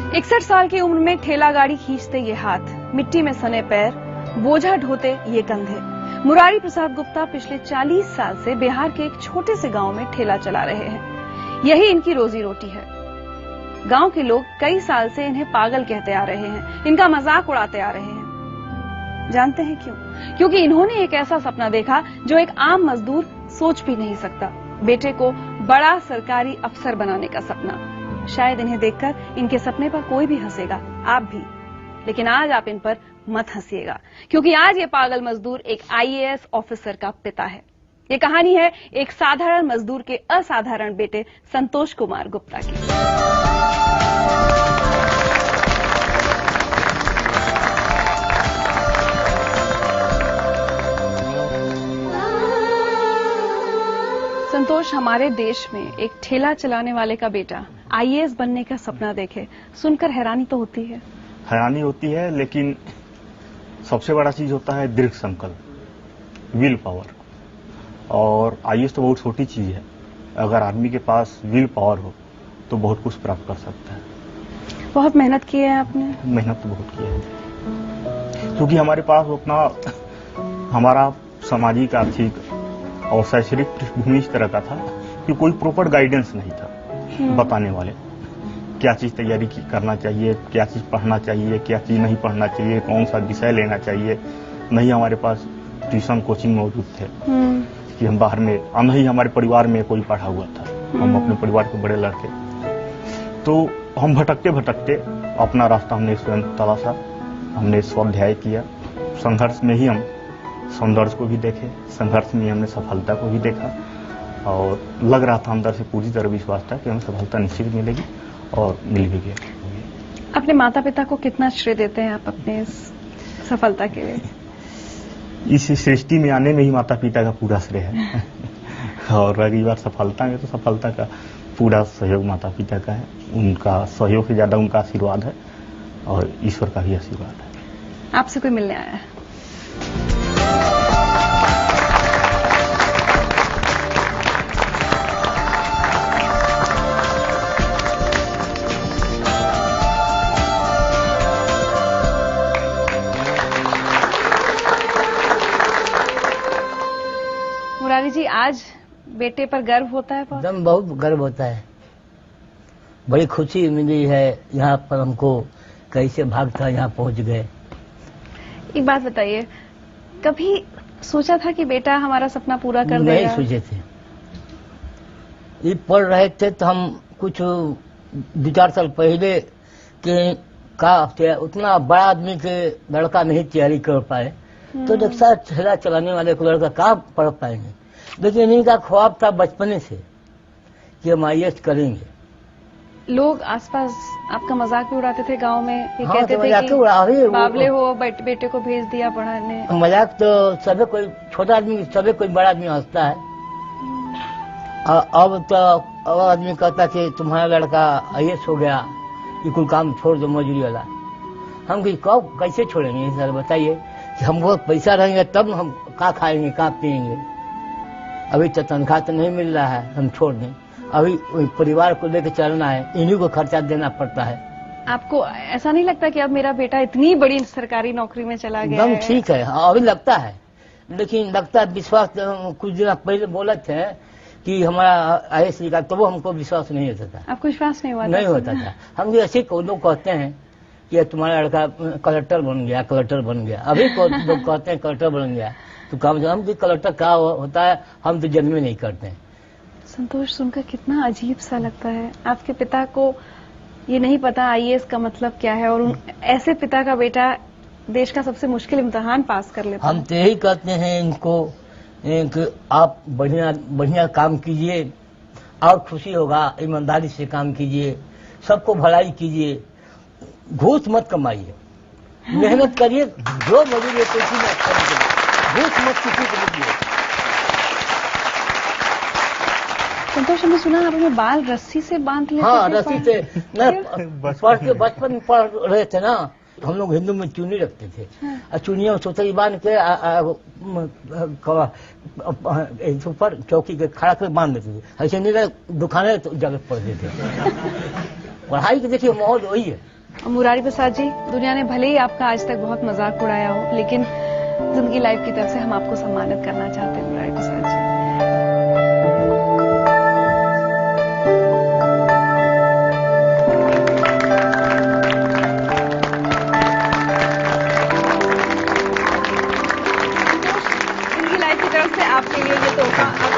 61 साल की उम्र में ठेला गाड़ी खींचते ये हाथ, मिट्टी में सने पैर, बोझा ढोते ये कंधे। मुरारी प्रसाद गुप्ता पिछले 40 साल से बिहार के एक छोटे से गांव में ठेला चला रहे हैं। यही इनकी रोजी रोटी है। गांव के लोग कई साल से इन्हें पागल कहते आ रहे हैं, इनका मजाक उड़ाते आ रहे हैं। जानते हैं क्यों? क्योंकि इन्होंने एक ऐसा सपना देखा जो एक आम मजदूर सोच भी नहीं सकता। बेटे को बड़ा सरकारी अफसर बनाने का सपना। शायद इन्हें देखकर इनके सपने पर कोई भी हंसेगा, आप भी। लेकिन आज आप इन पर मत हंसिएगा, क्योंकि आज ये पागल मजदूर एक आईएएस ऑफिसर का पिता है। ये कहानी है एक साधारण मजदूर के असाधारण बेटे संतोष कुमार गुप्ता की। संतोष, हमारे देश में एक ठेला चलाने वाले का बेटा आईएएस बनने का सपना देखे, सुनकर हैरानी तो होती है। हैरानी होती है, लेकिन सबसे बड़ा चीज होता है दृढ़ संकल्प, विल पावर। और आईएएस तो बहुत छोटी चीज है, अगर आदमी के पास विल पावर हो तो बहुत कुछ प्राप्त कर सकता है। बहुत मेहनत की है आपने? मेहनत तो बहुत की है, क्योंकि हमारे पास उतना हमारा सामाजिक, आर्थिक और शैक्षणिक पृष्ठभूमि इस तरह का था कि कोई प्रॉपर गाइडेंस नहीं था बताने वाले, क्या चीज तैयारी करना चाहिए, क्या चीज पढ़ना चाहिए, क्या चीज नहीं पढ़ना चाहिए, कौन सा विषय लेना चाहिए। नहीं हमारे पास ट्यूशन कोचिंग मौजूद थे कि हम बाहर में, नहीं हमारे परिवार में कोई पढ़ा हुआ था। हम अपने परिवार के बड़े लड़के, तो हम भटकते भटकते अपना रास्ता हमने स्वयं तलाशा, हमने स्वाध्याय किया। संघर्ष में ही हम सौंदर्य को भी देखे, संघर्ष में हमने सफलता को भी देखा, और लग रहा था अंदर से पूरी तरह विश्वास था कि हमें सफलता निश्चित मिलेगी, और मिल भी गया। अपने माता पिता को कितना श्रेय देते हैं आप अपने इस सफलता के लिए? इस सृष्टि में आने में ही माता पिता का पूरा श्रेय है और रही बात सफलता में, तो सफलता का पूरा सहयोग माता पिता का है। उनका सहयोग से ज्यादा उनका आशीर्वाद है, और ईश्वर का भी आशीर्वाद है। आपसे कोई मिलने आया है? मुरारी जी, आज बेटे पर गर्व होता है? एकदम बहुत गर्व होता है, बड़ी खुशी मिली है। यहाँ पर हमको कैसे भागता यहाँ पहुँच गए। एक बात बताइए, कभी सोचा था कि बेटा हमारा सपना पूरा कर देगा? नहीं सोचे थे। ये पढ़ रहे थे तो हम कुछ 2-4 साल पहले के का उतना बड़ा आदमी के लड़का नहीं तैयारी कर पाए, तो रिक्शा ठेला चलाने वाले को लड़का कहाँ पढ़ पाएंगे। लेकिन इनका ख्वाब था बचपने से कि हम आईएएस करेंगे। लोग आसपास आपका मजाक भी उड़ाते थे गांव में, ये हाँ, कहते तो थे कि बावले हो, बेटे को भेज दिया पढ़ाने। मजाक तो सभी कोई, छोटा आदमी सभी कोई बड़ा आदमी हंसता है। अब तो अब आदमी कहता कि तुम्हारा लड़का आईएएस हो गया, कि कोई काम छोड़ दो मजदूरी वाला। हम कब कैसे छोड़ेंगे सर, बताइए कि हमको पैसा रहेंगे तब हम क्या खाएंगे, क्या पिएंगे। अभी तो तनख्वाह तो नहीं मिल रहा है, हम छोड़ दें। अभी परिवार को लेकर चलना है, इन्हीं को खर्चा देना पड़ता है। आपको ऐसा नहीं लगता कि अब मेरा बेटा इतनी बड़ी सरकारी नौकरी में चला गया है? एकदम ठीक है, अभी लगता है, लेकिन लगता है विश्वास। कुछ दिन पहले बोला थे कि हमारा आईएएस निकाल, तो वो हमको विश्वास नहीं होता था। आपको विश्वास नहीं हुआ? नहीं होता था। हम भी ऐसे लोग कहते हैं कि तुम्हारा लड़का कलेक्टर बन गया, कलेक्टर बन गया। अभी लोग कहते हैं कलेक्टर बन गया, तो काम हम भी कलेक्टर क्या होता है हम तो जन्म में नहीं करते हैं। संतोष, सुनकर कितना अजीब सा लगता है। आपके पिता को ये नहीं पता आईएएस का मतलब क्या है, और ऐसे पिता का बेटा देश का सबसे मुश्किल इम्तिहान पास कर लेता है। हम तो यही कहते हैं इनको कि आप बढ़िया बढ़िया काम कीजिए, और खुशी होगा। ईमानदारी से काम कीजिए, सबको भलाई कीजिए, घूस मत कमाइए, मेहनत करिए, जो मजदूरी घूस मत किसी को दीजिए। संतोष, हमने सुना आप अपने बाल रस्सी से बांध लेते थे? हाँ, रस्सी से। बचपन में पढ़ रहे थे ना, हम लोग हिंदू में चुन्नी रखते थे। और चुनिया सोतरी बांध के ऊपर चौकी के खड़ा कर बांध देते थे। ऐसे नहीं दुकानें तो जगह पड़ते थे। पढ़ाई के देखिए माहौल वही है। और मुरारी प्रसाद जी, दुनिया ने भले ही आपका आज तक बहुत मजाक उड़ाया हो, लेकिन जिंदगी लाइफ की तरफ से हम आपको सम्मानित करना चाहते हैं मुरारी प्रसाद जी। जिंदगी लाइफ की तरफ से आपके लिए ये तोहफा